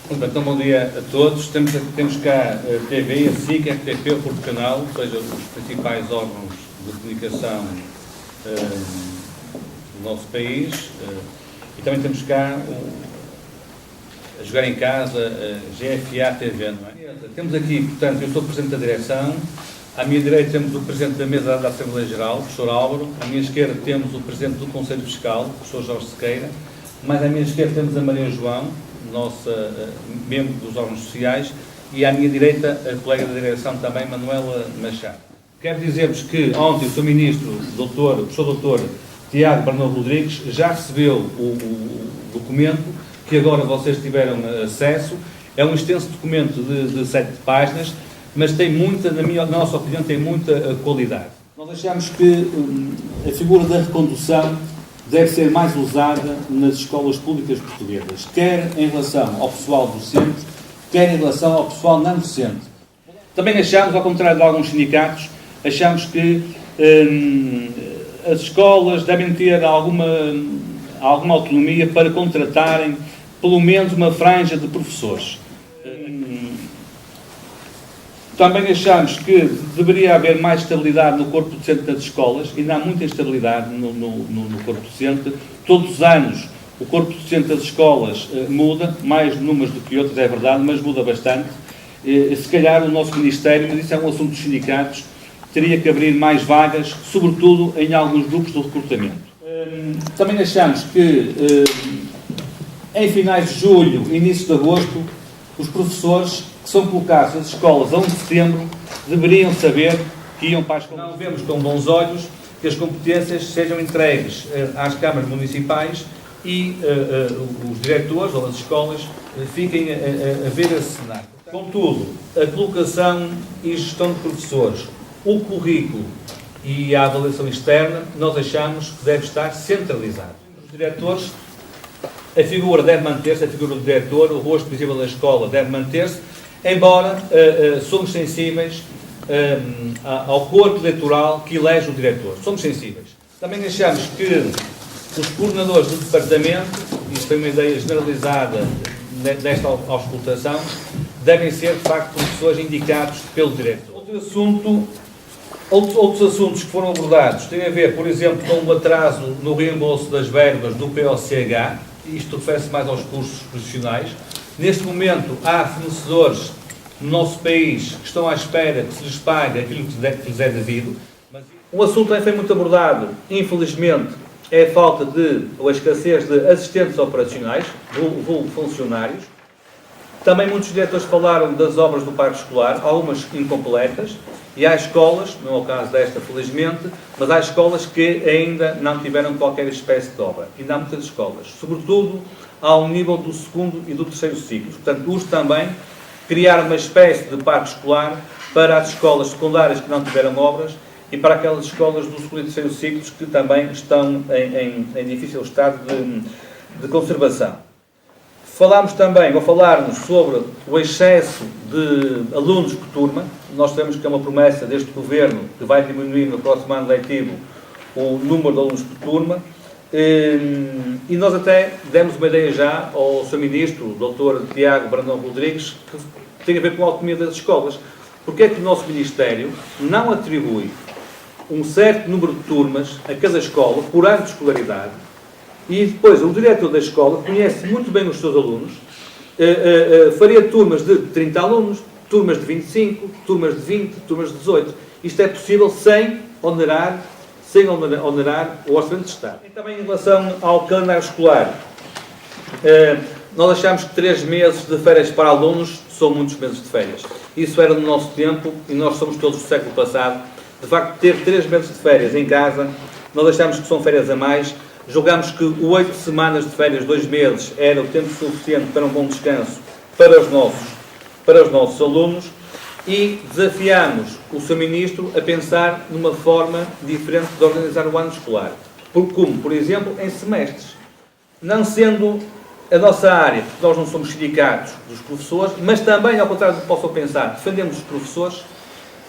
Muito bem, então bom dia a todos. Temos cá a TV, a SIC, a RTP, o Porto Canal, ou seja, os principais órgãos de comunicação do nosso país. E também temos cá a jogar em casa, a GFA TV, não é? Temos aqui, portanto, eu sou o Presidente da Direção. À minha direita temos o Presidente da Mesa da Assembleia Geral, o Professor Álvaro. À minha esquerda temos o Presidente do Conselho Fiscal, o Professor Jorge Sequeira. Mais à minha esquerda temos a Maria João, nossa membro dos órgãos sociais, e à minha direita a colega da direção também, Manuela Machado. Quero dizer-vos que ontem o Sr. Ministro, o Professor Doutor Tiago Brandão Rodrigues, já recebeu o documento que agora vocês tiveram acesso. É um extenso documento de 7 páginas, mas tem muita, na nossa opinião, tem muita qualidade. Nós achamos que a figura da recondução deve ser mais usada nas escolas públicas portuguesas, quer em relação ao pessoal docente, quer em relação ao pessoal não docente. Também achamos, ao contrário de alguns sindicatos, achamos que as escolas devem ter alguma autonomia para contratarem pelo menos uma franja de professores. Também achamos que deveria haver mais estabilidade no corpo docente das escolas. Ainda há muita instabilidade no corpo docente. Todos os anos o corpo docente das escolas muda, mais números do que outros, é verdade, mas muda bastante. Se calhar o nosso Ministério, mas isso é um assunto dos sindicatos, teria que abrir mais vagas, sobretudo em alguns grupos de recrutamento. Também achamos que em finais de julho, início de agosto, os professores que são colocados nas escolas a 1 de setembro deveriam saber que iam para a escola. Não vemos com bons olhos que as competências sejam entregues às câmaras municipais e os diretores ou as escolas fiquem a ver esse cenário. Contudo, a colocação e gestão de professores, o currículo e a avaliação externa, nós achamos que deve estar centralizado. Os diretores, a figura deve manter-se, a figura do diretor, o rosto visível da escola deve manter-se, embora somos sensíveis ao corpo eleitoral que elege o diretor. Somos sensíveis. Também achamos que os coordenadores do departamento, isso foi uma ideia generalizada desta auscultação, devem ser, de facto, professores indicados pelo diretor. Outros assuntos que foram abordados têm a ver, por exemplo, com o atraso no reembolso das verbas do POCH. Isto refere-se mais aos cursos profissionais. Neste momento, há fornecedores no nosso país que estão à espera que se lhes pague aquilo que lhes é devido. Um assunto também foi muito abordado, infelizmente, é a falta ou a escassez de assistentes operacionais, funcionários. Também muitos diretores falaram das obras do parque escolar, algumas incompletas, e há escolas, não é o caso desta, felizmente, mas há escolas que ainda não tiveram qualquer espécie de obra. Ainda há muitas escolas, sobretudo ao nível do 2º e do 3º ciclos. Portanto, urge também criar uma espécie de parque escolar para as escolas secundárias que não tiveram obras e para aquelas escolas do 2º e 3º ciclos que também estão em difícil estado de conservação. Falámos também, ou falarmos sobre o excesso de alunos por turma. Nós sabemos que é uma promessa deste Governo que vai diminuir no próximo ano letivo o número de alunos por turma. E nós até demos uma ideia já ao Sr. Ministro, o Dr. Tiago Brandão Rodrigues, que tem a ver com a autonomia das escolas. Porque é que o nosso Ministério não atribui um certo número de turmas a cada escola por ano de escolaridade? E depois o diretor da escola conhece muito bem os seus alunos, faria turmas de 30 alunos, turmas de 25, turmas de 20, turmas de 18. Isto é possível sem onerar o Orçamento de Estado. E também em relação ao calendário escolar, nós achamos que 3 meses de férias para alunos são muitos meses de férias. Isso era no nosso tempo e nós somos todos do século passado. De facto, ter 3 meses de férias em casa, nós achamos que são férias a mais. Julgamos que 8 semanas de férias, 2 meses, era o tempo suficiente para um bom descanso para os nossos alunos e desafiámos o Sr. Ministro a pensar numa forma diferente de organizar o ano escolar. Como, por exemplo, em semestres. Não sendo a nossa área, porque nós não somos sindicatos dos professores, mas também, ao contrário do que possam pensar, defendemos os professores,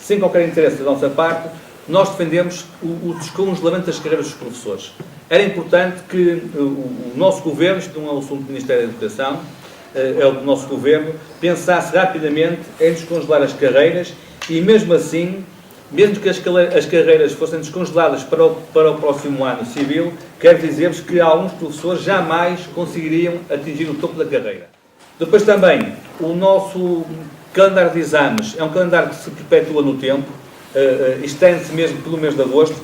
sem qualquer interesse da nossa parte, nós defendemos o descongelamento das carreiras dos professores. Era importante que o nosso Governo, isto não é um assunto do Ministério da Educação, é o do nosso Governo, pensasse rapidamente em descongelar as carreiras e, mesmo assim, mesmo que as carreiras fossem descongeladas para o próximo ano civil, quero dizer-vos que alguns professores jamais conseguiriam atingir o topo da carreira. Depois também, o nosso calendário de exames é um calendário que se perpetua no tempo, estende-se mesmo pelo mês de agosto.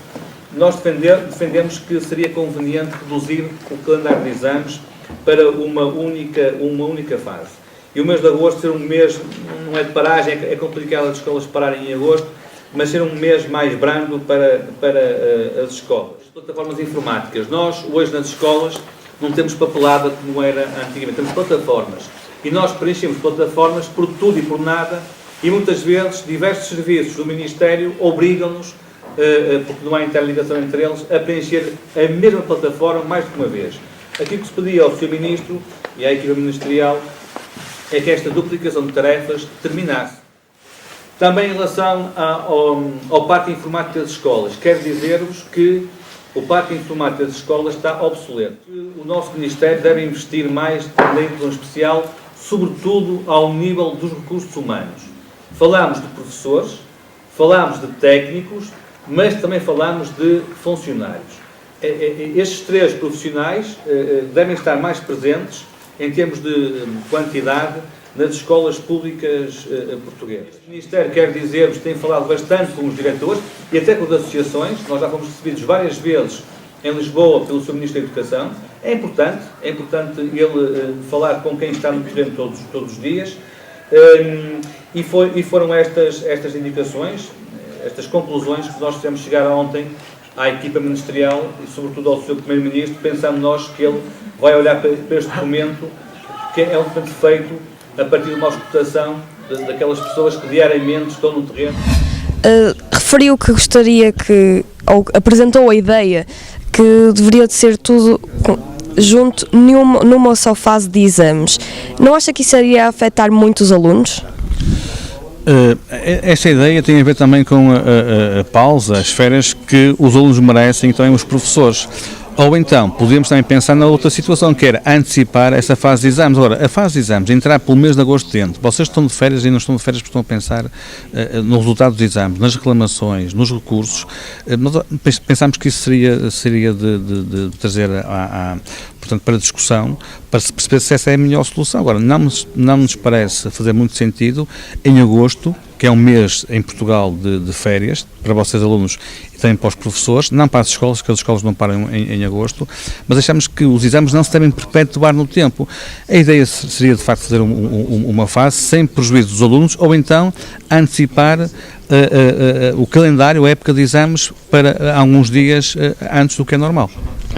Nós defendemos que seria conveniente reduzir o calendário de exames para uma única fase. E o mês de agosto ser um mês, não é de paragem, é complicado as escolas pararem em agosto, mas ser um mês mais brando para as escolas. Plataformas informáticas. Nós, hoje, nas escolas, não temos papelada como era antigamente, temos plataformas. E nós preenchemos plataformas por tudo e por nada, e muitas vezes diversos serviços do Ministério obrigam-nos, porque não há interligação entre eles, a preencher a mesma plataforma mais de uma vez. Aquilo que se pedia ao Sr. Ministro e à equipa ministerial é que esta duplicação de tarefas terminasse. Também em relação ao parque informático das escolas, quero dizer-vos que o parque informático das escolas está obsoleto. O nosso Ministério deve investir mais na inclusão especial, sobretudo ao nível dos recursos humanos. Falámos de professores, falámos de técnicos, mas também falámos de funcionários. Estes três profissionais devem estar mais presentes em termos de quantidade nas escolas públicas portuguesas. O Ministério, quero dizer-vos, tem falado bastante com os diretores e até com as associações. Nós já fomos recebidos várias vezes em Lisboa pelo Sr. Ministro da Educação. É importante ele falar com quem está no terreno todos os dias. E foram estas indicações, estas conclusões que nós fizemos chegar ontem à equipa ministerial e, sobretudo, ao Sr. Primeiro-Ministro, pensando nós que ele vai olhar para este documento, que é um documento feito a partir de uma auscultação daquelas pessoas que diariamente estão no terreno. Referiu que gostaria que, ou apresentou a ideia que deveria de ser tudo junto numa só fase de exames. Não acha que isso iria afetar muito os alunos? Esta ideia tem a ver também com a pausa, as férias que os alunos merecem e também os professores. Ou então, podemos também pensar na outra situação, que era antecipar essa fase de exames. Agora, a fase de exames, entrar pelo mês de agosto dentro, vocês estão de férias e não estão de férias porque estão a pensar no resultado dos exames, nas reclamações, nos recursos. Nós pensámos que isso seria de trazer portanto, para discussão, para se perceber se essa é a melhor solução. Agora, não nos parece fazer muito sentido, em agosto, que é um mês em Portugal de férias, para vocês alunos e também para os professores, não para as escolas, que as escolas não param em agosto, mas achamos que os exames não se devem perpetuar no tempo. A ideia seria, de facto, fazer uma fase sem prejuízo dos alunos, ou então antecipar o calendário, a época de exames, para alguns dias antes do que é normal.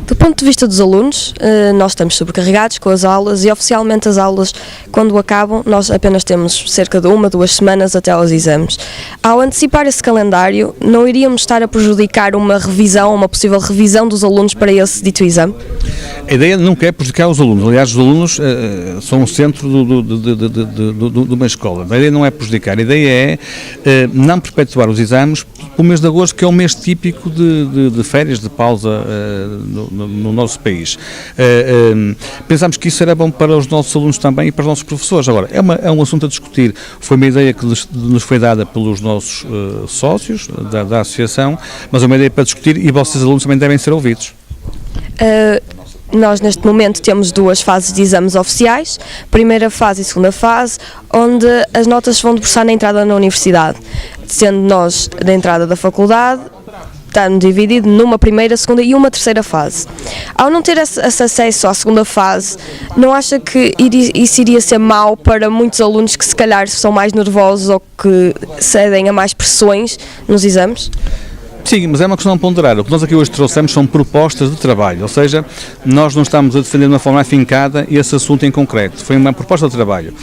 Do ponto de vista dos alunos, nós estamos sobrecarregados com as aulas e oficialmente as aulas, quando acabam, nós apenas temos cerca de 1-2 semanas até aos exames. Ao antecipar esse calendário, não iríamos estar a prejudicar uma possível revisão dos alunos para esse dito exame? A ideia nunca é prejudicar os alunos. Aliás, os alunos são o centro de uma escola. A ideia não é prejudicar. A ideia é não perpetuar os exames pelo mês de agosto, que é um mês típico de férias, de pausa no nosso país. Pensamos que isso era bom para os nossos alunos também e para os nossos professores. Agora, é um assunto a discutir. Foi uma ideia que nos foi dada pelos nossos sócios da associação, mas é uma ideia para discutir e vocês alunos também devem ser ouvidos. Nós, neste momento, temos 2 fases de exames oficiais, primeira fase e segunda fase, onde as notas se vão debruçar na entrada na universidade, sendo nós da entrada da faculdade, está dividido numa primeira, segunda e uma terceira fase. Ao não ter esse acesso à segunda fase, não acha que isso iria ser mau para muitos alunos que se calhar são mais nervosos ou que cedem a mais pressões nos exames? Sim, mas é uma questão a ponderar. O que nós aqui hoje trouxemos são propostas de trabalho, ou seja, nós não estamos a defender de uma forma afincada esse assunto em concreto. Foi uma proposta de trabalho,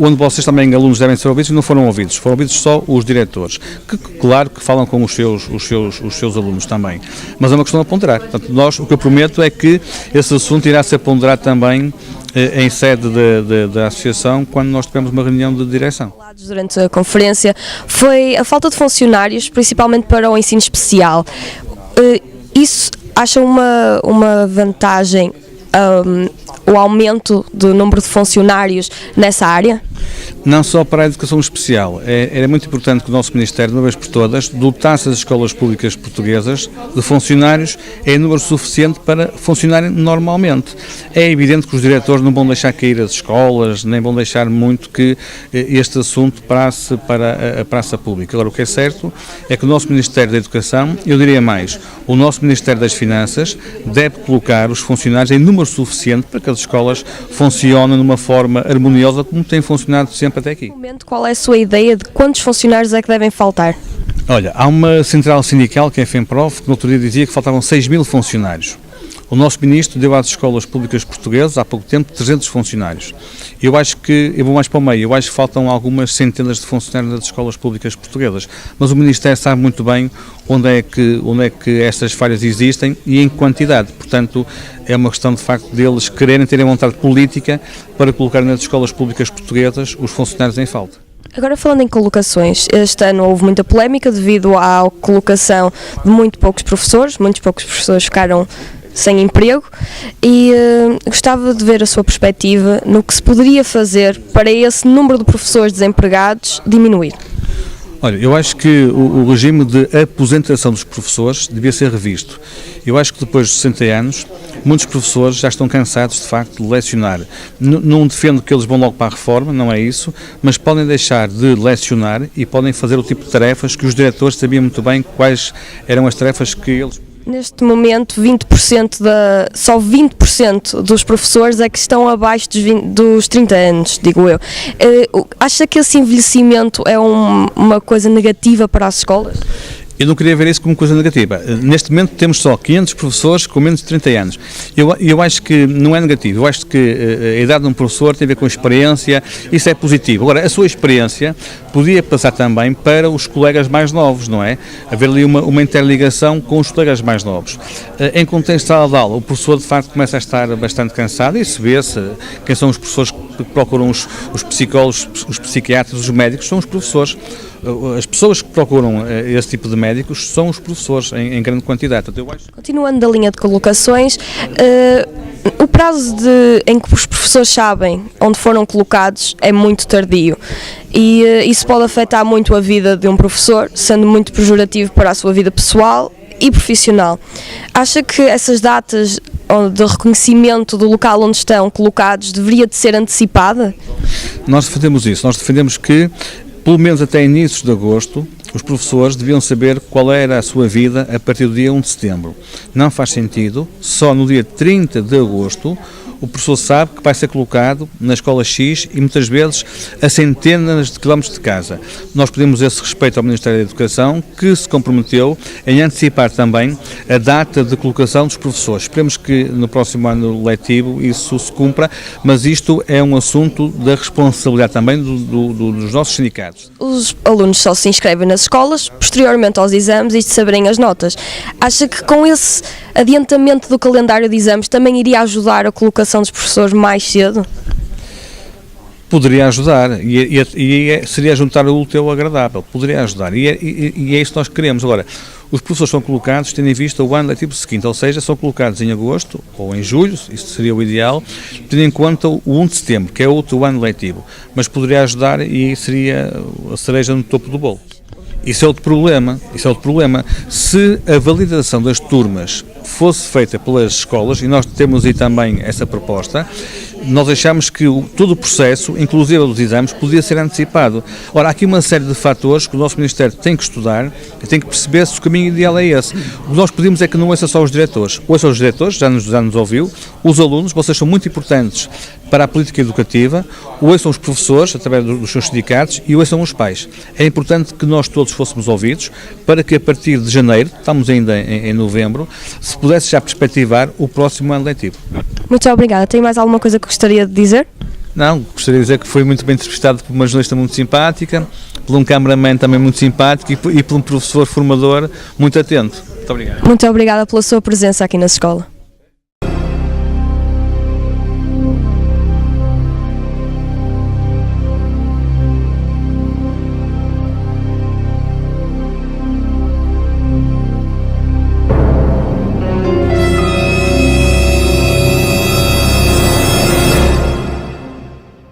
onde vocês também, alunos, devem ser ouvidos e não foram ouvidos só os diretores, que claro que falam com os seus alunos também. Mas é uma questão a ponderar. Portanto, o que eu prometo é que esse assunto irá ser ponderado também em sede da associação, quando nós tivemos uma reunião de direção. Durante a conferência foi a falta de funcionários, principalmente para o ensino especial. Isso acha uma vantagem o aumento do número de funcionários nessa área? Não só para a educação especial. Era muito importante que o nosso Ministério, de uma vez por todas, dotasse as escolas públicas portuguesas de funcionários em número suficiente para funcionarem normalmente. É evidente que os diretores não vão deixar cair as escolas, nem vão deixar muito que este assunto passe para a praça pública. Agora, o que é certo é que o nosso Ministério da Educação, eu diria mais, o nosso Ministério das Finanças deve colocar os funcionários em número suficiente para que as escolas funcionem de uma forma harmoniosa como tem funcionado sempre até aqui. No momento, qual é a sua ideia de quantos funcionários é que devem faltar? Olha, há uma central sindical, que é a FEMPROF, que no outro dia dizia que faltavam 6.000 funcionários. O nosso Ministro deu às escolas públicas portuguesas, há pouco tempo, 300 funcionários. Eu acho que, eu vou mais para o meio, eu acho que faltam algumas centenas de funcionários nas escolas públicas portuguesas, mas o Ministério sabe muito bem onde é que estas falhas existem e em que quantidade. Portanto, é uma questão de facto deles quererem, terem vontade política para colocar nas escolas públicas portuguesas os funcionários em falta. Agora, falando em colocações, este ano houve muita polémica devido à colocação de muitos poucos professores ficaram sem emprego e gostava de ver a sua perspectiva no que se poderia fazer para esse número de professores desempregados diminuir. Olha, eu acho que o regime de aposentação dos professores devia ser revisto. Eu acho que depois de 60 anos, muitos professores já estão cansados, de facto, de lecionar. Não defendo que eles vão logo para a reforma, não é isso, mas podem deixar de lecionar e podem fazer o tipo de tarefas que os diretores sabiam muito bem quais eram as tarefas que eles... Neste momento, só 20% dos professores é que estão abaixo dos 30 anos, digo eu. Acha que esse envelhecimento é uma coisa negativa para as escolas? Eu não queria ver isso como coisa negativa. Neste momento temos só 500 professores com menos de 30 anos. Eu acho que não é negativo. Eu acho que a idade de um professor tem a ver com a experiência, isso é positivo. Agora, a sua experiência podia passar também para os colegas mais novos, não é? Haver ali uma interligação com os colegas mais novos. Em contexto de sala de aula, o professor de facto começa a estar bastante cansado e se vê-se quem são os professores que procuram os psicólogos, os psiquiatras, os médicos, são os professores. As pessoas que procuram esse tipo de médicos são os professores em grande quantidade. Então, eu acho... Continuando da linha de colocações, o prazo em que os professores sabem onde foram colocados é muito tardio e isso pode afetar muito a vida de um professor, sendo muito pejorativo para a sua vida pessoal e profissional. Acha que essas datas de reconhecimento do local onde estão colocados deveria de ser antecipada? Nós defendemos isso, nós defendemos que pelo menos até inícios de agosto, os professores deviam saber qual era a sua vida a partir do dia 1 de setembro. Não faz sentido, só no dia 30 de agosto, o professor sabe que vai ser colocado na escola X e muitas vezes a centenas de quilómetros de casa. Nós pedimos esse respeito ao Ministério da Educação, que se comprometeu em antecipar também a data de colocação dos professores. Esperemos que no próximo ano letivo isso se cumpra, mas isto é um assunto da responsabilidade também dos nossos sindicatos. Os alunos só se inscrevem nas escolas, posteriormente aos exames e de saberem as notas. Acha que com esse adiantamento do calendário de exames também iria ajudar a colocação dos professores mais cedo? Poderia ajudar, seria juntar o útil ao agradável, poderia ajudar, e é isso que nós queremos. Agora, os professores são colocados tendo em vista o ano letivo seguinte, ou seja, são colocados em agosto ou em julho, isso seria o ideal, tendo em conta o 1 de setembro, que é outro ano letivo, mas poderia ajudar e seria a cereja no topo do bolo. Isso é outro problema. Se a validação das turmas fosse feita pelas escolas, e nós temos aí também essa proposta, nós achamos que todo o processo, inclusive dos exames, podia ser antecipado. Ora, há aqui uma série de fatores que o nosso Ministério tem que estudar e tem que perceber se o caminho ideal é esse. O que nós pedimos é que não ouça só os diretores. Ouça os diretores, já nos ouviu, os alunos, vocês são muito importantes para a política educativa, ouçam os professores, através dos seus sindicatos, e ouçam os pais. É importante que nós todos fôssemos ouvidos, para que a partir de janeiro, estamos ainda em novembro, se pudesse já perspectivar o próximo ano letivo. Muito obrigada. Tem mais alguma coisa que gostaria de dizer? Não, gostaria de dizer que foi muito bem entrevistado por uma jornalista muito simpática, por um cameraman também muito simpático e por um professor formador muito atento. Muito obrigado. Muito obrigada pela sua presença aqui na escola.